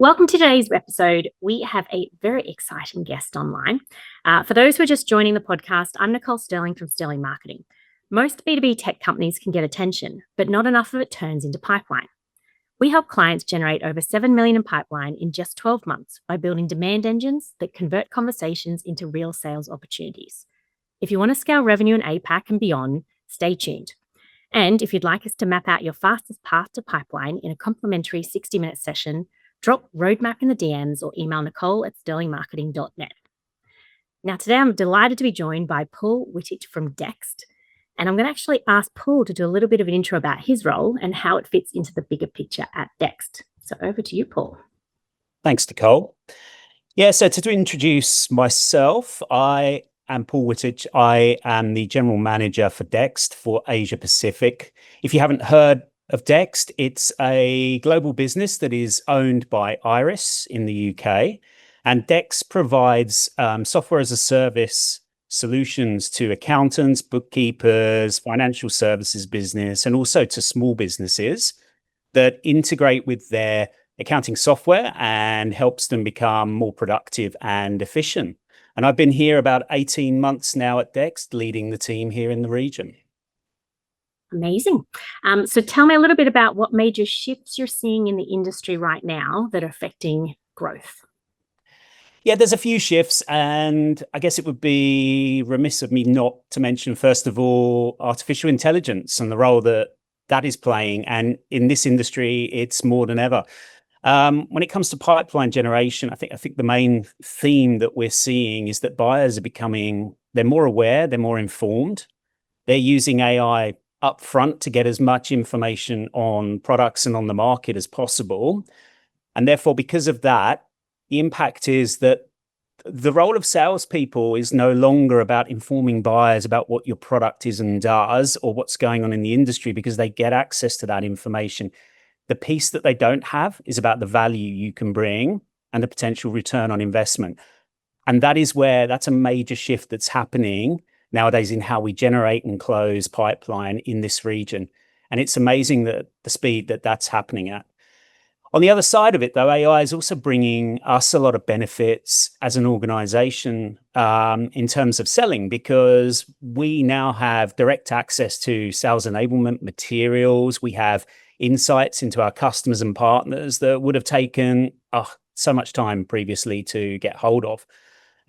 Welcome to today's episode. We have a very exciting guest online. For those who are just joining the podcast, I'm Nicole Sterling from Sterling Marketing. Most B2B tech companies can get attention, but not enough of it turns into pipeline. We help clients generate over 7 million in pipeline in just 12 months by building demand engines that convert conversations into real sales opportunities. If you want to scale revenue in APAC and beyond, stay tuned. And if you'd like us to map out your fastest path to pipeline in a complimentary 60-minute session, drop roadmap in the DMs or email nicole@sterlingmarketing.net. Now, today I'm delighted to be joined by Paul Wittich from Dext. And I'm going to actually ask Paul to do a little bit of an intro about his role and how it fits into the bigger picture at Dext. So over to you, Paul. Thanks, Nicole. Yeah, so to introduce myself, I am Paul Wittich. I am the General Manager for Dext for Asia Pacific. If you haven't heard of Dext, it's a global business that is owned by Iris in the UK. And Dext provides software as a service solutions to accountants, bookkeepers, financial services business, and also to small businesses that integrate with their accounting software and helps them become more productive and efficient. And I've been here about 18 months now at Dext, leading the team here in the region. Amazing. So tell me a little bit about what major shifts you're seeing in the industry right now that are affecting growth. Yeah, there's a few shifts, and I guess it would be remiss of me not to mention, first of all, artificial intelligence and the role that that is playing. And in this industry, it's more than ever. When it comes to pipeline generation, I think the main theme that we're seeing is that buyers are they're more aware, they're more informed. They're using AI upfront to get as much information on products and on the market as possible. And therefore, because of that, the impact is that the role of salespeople is no longer about informing buyers about what your product is and does or what's going on in the industry, because they get access to that information. The piece that they don't have is about the value you can bring and the potential return on investment. And that's a major shift that's happening nowadays in how we generate and close pipeline in this region. And it's amazing that the speed that that's happening at. On the other side of it, though, AI is also bringing us a lot of benefits as an organization in terms of selling, because we now have direct access to sales enablement materials. We have insights into our customers and partners that would have taken so much time previously to get hold of.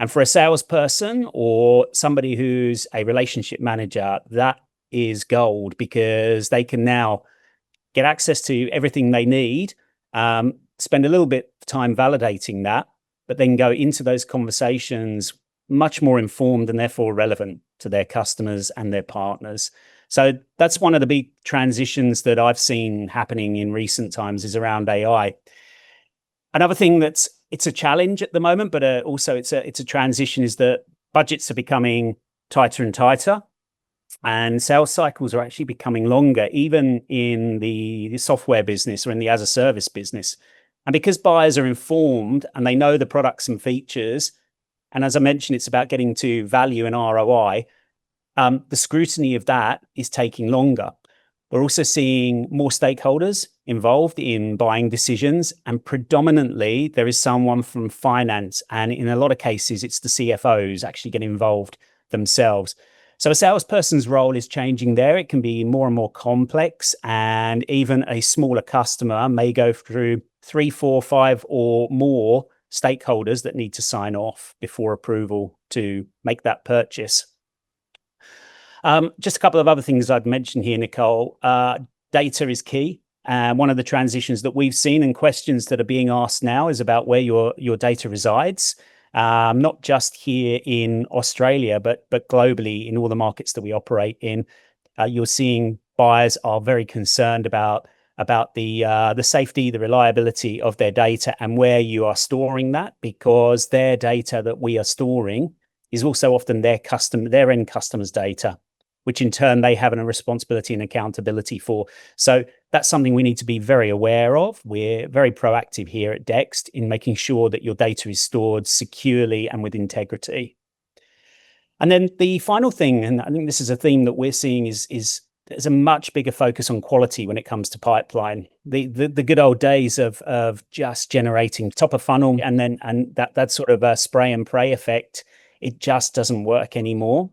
And for a salesperson or somebody who's a relationship manager, that is gold, because they can now get access to everything they need, spend a little bit of time validating that, but then go into those conversations much more informed and therefore relevant to their customers and their partners. So that's one of the big transitions that I've seen happening in recent times is around AI. Another thing it's a challenge at the moment, but also it's a transition, is that budgets are becoming tighter and tighter, and sales cycles are actually becoming longer, even in the software business or in the as a service business. And because buyers are informed and they know the products and features, and as I mentioned, it's about getting to value and ROI, the scrutiny of that is taking longer. We're also seeing more stakeholders involved in buying decisions, and predominantly there is someone from finance, and in a lot of cases it's the CFOs actually get involved themselves. So a salesperson's role is changing there. It can be more and more complex, and even a smaller customer may go through 3, 4, 5 or more stakeholders that need to sign off before approval to make that purchase. Just a couple of other things I'd mention here, Nicole. Data is key. One of the transitions that we've seen and questions that are being asked now is about where your data resides. Not just here in Australia, but globally in all the markets that we operate in. You're seeing buyers are very concerned about the safety, the reliability of their data and where you are storing that, because their data that we are storing is also often their end customers' data, which in turn they have a responsibility and accountability for. So that's something we need to be very aware of. We're very proactive here at Dext in making sure that your data is stored securely and with integrity. And then the final thing, and I think this is a theme that we're seeing, is there's a much bigger focus on quality when it comes to pipeline. The good old days of just generating top of funnel and that sort of a spray and pray effect, it just doesn't work anymore.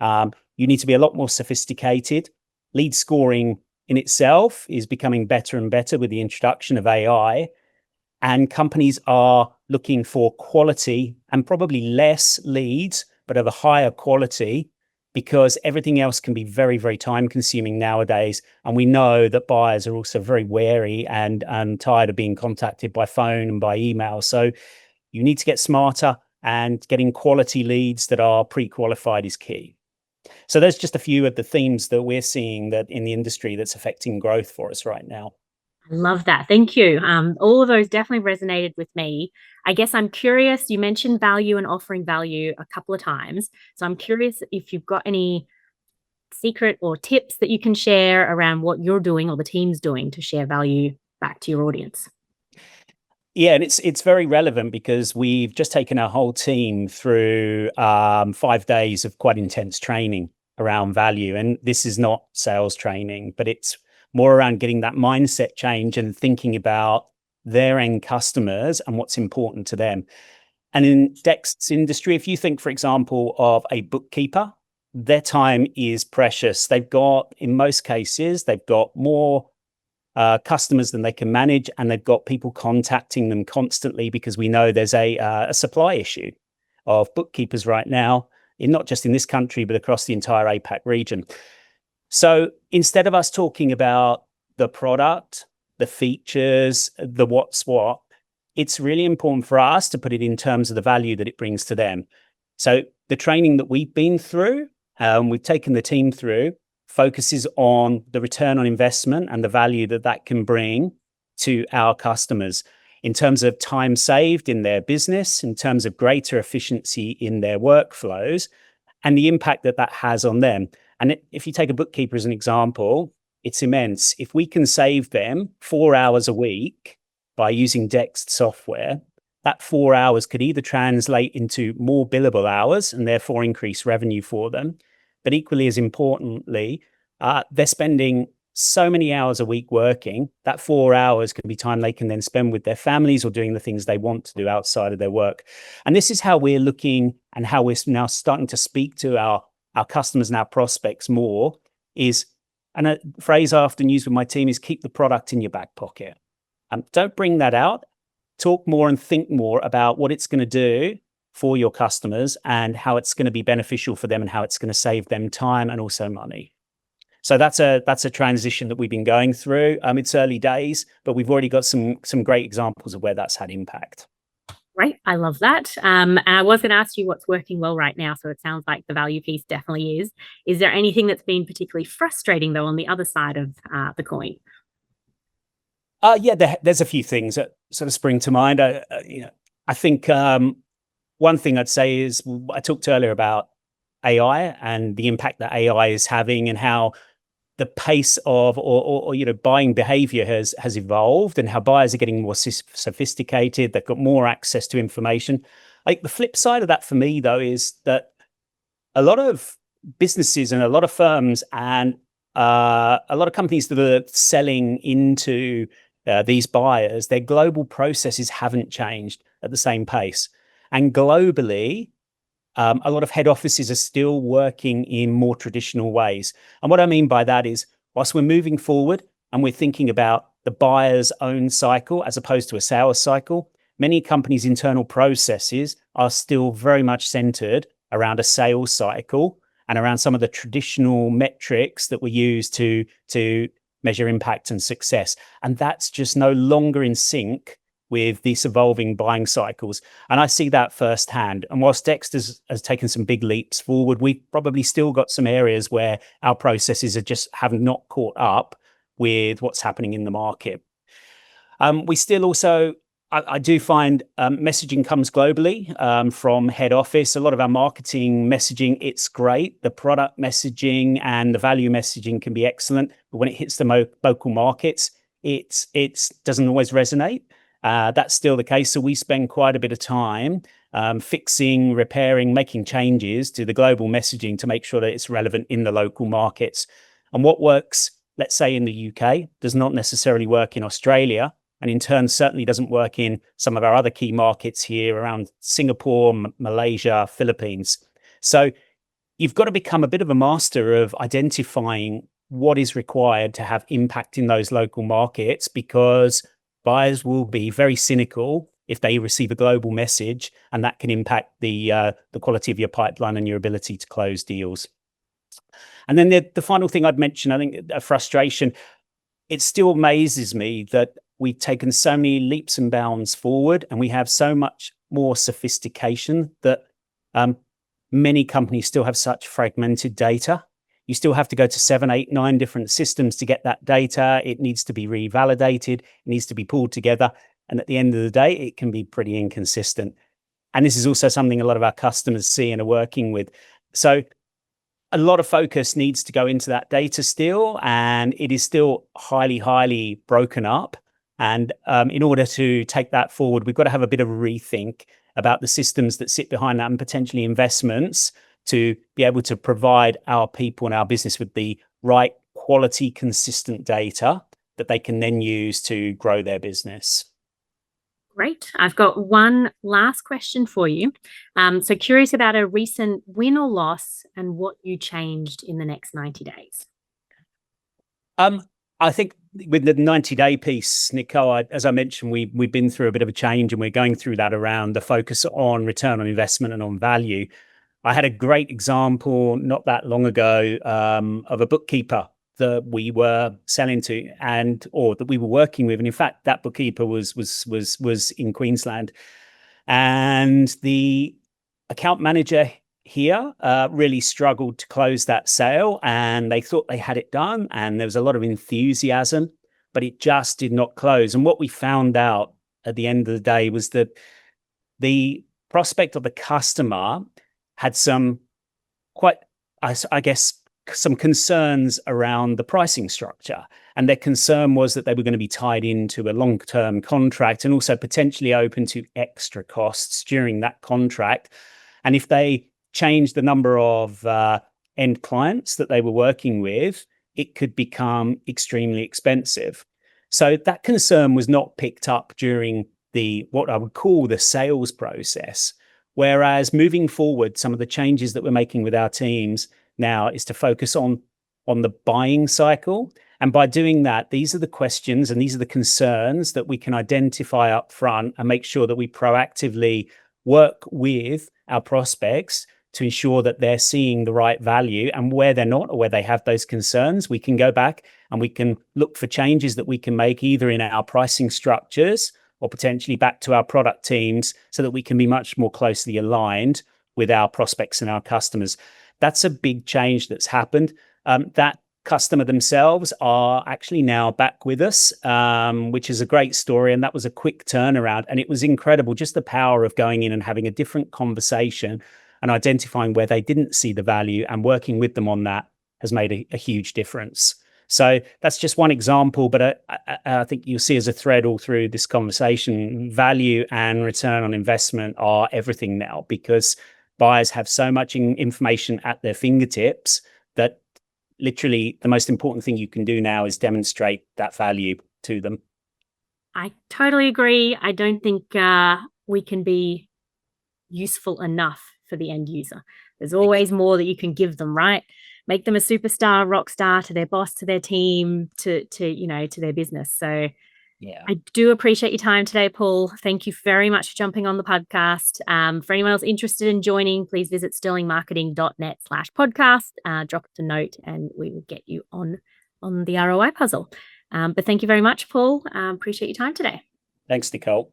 You need to be a lot more sophisticated. Lead scoring in itself is becoming better and better with the introduction of AI, and companies are looking for quality and probably less leads, but of a higher quality, because everything else can be very, very time consuming nowadays. And we know that buyers are also very wary and tired of being contacted by phone and by email. So you need to get smarter, and getting quality leads that are pre-qualified is key. So there's just a few of the themes that we're seeing that in the industry that's affecting growth for us right now. I love that. Thank you. All of those definitely resonated with me. I guess I'm curious, you mentioned value and offering value a couple of times. So I'm curious if you've got any secret or tips that you can share around what you're doing or the team's doing to share value back to your audience. Yeah, and it's very relevant because we've just taken our whole team through 5 days of quite intense training around value. And this is not sales training, but it's more around getting that mindset change and thinking about their end customers and what's important to them. And in Dext's industry, if you think, for example, of a bookkeeper, their time is precious. They've got, in most cases, they've got more customers than they can manage, and they've got people contacting them constantly because we know there's a supply issue of bookkeepers right now, not just in this country, but across the entire APAC region. So instead of us talking about the product, the features, the what's what, it's really important for us to put it in terms of the value that it brings to them. So the training that we've been through, we've taken the team through, focuses on the return on investment and the value that that can bring to our customers in terms of time saved in their business, in terms of greater efficiency in their workflows, and the impact that that has on them. And if you take a bookkeeper as an example, it's immense. If we can save them 4 hours a week by using Dext software, that 4 hours could either translate into more billable hours and therefore increase revenue for them. But equally as importantly, they're spending so many hours a week working. That 4 hours can be time they can then spend with their families or doing the things they want to do outside of their work. And this is how we're looking and how we're now starting to speak to our customers and our prospects more is, and a phrase I often use with my team is keep the product in your back pocket. Don't bring that out. Talk more and think more about what it's going to do for your customers and how it's going to be beneficial for them and how it's going to save them time and also money. So that's a transition that we've been going through. It's early days, but we've already got some great examples of where that's had impact. Great. I love that. And I was going to ask you what's working well right now. So it sounds like the value piece definitely is. Is there anything that's been particularly frustrating, though, on the other side of the coin? Yeah, there's a few things that sort of spring to mind. I think one thing I'd say is I talked earlier about AI and the impact that AI is having and how the pace of or buying behavior has evolved and how buyers are getting more sophisticated. They've got more access to information. Like the flip side of that for me, though, is that a lot of businesses and a lot of firms and a lot of companies that are selling into these buyers, their global processes haven't changed at the same pace. And globally, a lot of head offices are still working in more traditional ways. And what I mean by that is, whilst we're moving forward and we're thinking about the buyer's own cycle as opposed to a sales cycle, many companies' internal processes are still very much centered around a sales cycle and around some of the traditional metrics that we use to measure impact and success. And that's just no longer in sync with these evolving buying cycles. And I see that firsthand. And whilst Dext has taken some big leaps forward, we've probably still got some areas where our processes have not caught up with what's happening in the market. We still also, I do find messaging comes globally from head office. A lot of our marketing messaging, it's great. The product messaging and the value messaging can be excellent. But when it hits the local markets, it doesn't always resonate. That's still the case. So we spend quite a bit of time fixing, repairing, making changes to the global messaging to make sure that it's relevant in the local markets. And what works, let's say, in the UK, does not necessarily work in Australia, and in turn certainly doesn't work in some of our other key markets here around Singapore, Malaysia, Philippines. So you've got to become a bit of a master of identifying what is required to have impact in those local markets, because buyers will be very cynical if they receive a global message, and that can impact the quality of your pipeline and your ability to close deals. And then the final thing I'd mention, I think a frustration, it still amazes me that we've taken so many leaps and bounds forward, and we have so much more sophistication that many companies still have such fragmented data. You still have to go to 7, 8, 9 different systems to get that data. It needs to be revalidated. It needs to be pulled together. And at the end of the day, it can be pretty inconsistent. And this is also something a lot of our customers see and are working with. So a lot of focus needs to go into that data still, and it is still highly, highly broken up. And in order to take that forward, we've got to have a bit of a rethink about the systems that sit behind that, and potentially investments to be able to provide our people and our business with the right quality, consistent data that they can then use to grow their business. Great. I've got one last question for you. So curious about a recent win or loss and what you changed in the next 90 days. I think with the 90-day piece, Nicole, as I mentioned, we've been through a bit of a change, and we're going through that around the focus on return on investment and on value. I had a great example not that long ago of a bookkeeper that we were selling to, or that we were working with, and in fact, that bookkeeper was in Queensland, and the account manager here really struggled to close that sale, and they thought they had it done, and there was a lot of enthusiasm, but it just did not close. And what we found out at the end of the day was that the prospect of the customer had some quite, I guess, some concerns around the pricing structure. And their concern was that they were going to be tied into a long-term contract, and also potentially open to extra costs during that contract. And if they changed the number of end clients that they were working with, it could become extremely expensive. So that concern was not picked up during what I would call the sales process. Whereas moving forward, some of the changes that we're making with our teams now is to focus on the buying cycle. And by doing that, these are the questions and these are the concerns that we can identify up front and make sure that we proactively work with our prospects to ensure that they're seeing the right value. And where they're not, or where they have those concerns, we can go back and we can look for changes that we can make either in our pricing structures or potentially back to our product teams, so that we can be much more closely aligned with our prospects and our customers. That's a big change that's happened. That customer themselves are actually now back with us, which is a great story. And that was a quick turnaround. And it was incredible, just the power of going in and having a different conversation and identifying where they didn't see the value, and working with them on that has made a huge difference. So that's just one example, but I think you'll see as a thread all through this conversation, value and return on investment are everything now, because buyers have so much information at their fingertips that literally the most important thing you can do now is demonstrate that value to them. I totally agree. I don't think we can be useful enough for the end user. There's always more that you can give them, right? Make them a superstar, rock star to their boss, to their team, to their business. So yeah, I do appreciate your time today, Paul. Thank you very much for jumping on the podcast. For anyone else interested in joining, please visit sterlingmarketing.net/podcast. Drop us a note and we will get you on the ROI puzzle. But thank you very much, Paul. Appreciate your time today. Thanks, Nicole.